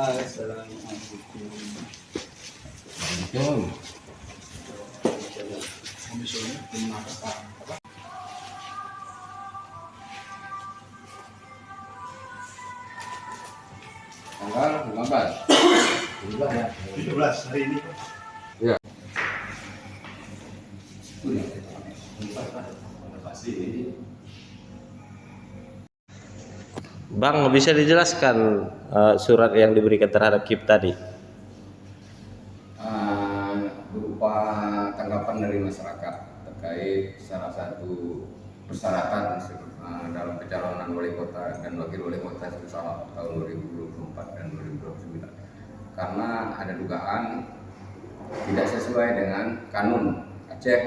Assalamualaikum. Tanggal 15. 17 hari ini. Ya. Bang, bisa dijelaskan surat yang diberikan terhadap KIP tadi? Berupa tanggapan dari masyarakat terkait salah satu persyaratan dalam pencalonan wali kota dan wakil wali kota Sumsel tahun 2024 dan 2029, karena ada dugaan tidak sesuai dengan Kanun Aceh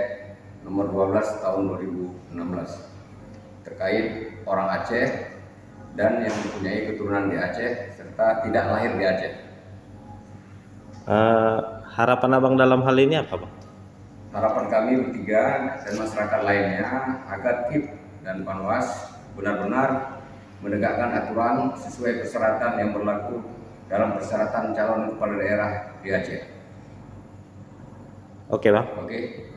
nomor 12 tahun 2016 terkait orang Aceh dan yang mempunyai keturunan di Aceh serta tidak lahir di Aceh. Harapan abang dalam hal ini apa, Bang? Harapan kami bertiga dan masyarakat lainnya agar KIP dan Panwas benar-benar menegakkan aturan sesuai persyaratan yang berlaku dalam persyaratan calon kepala daerah di Aceh. Oke, Bang. Oke.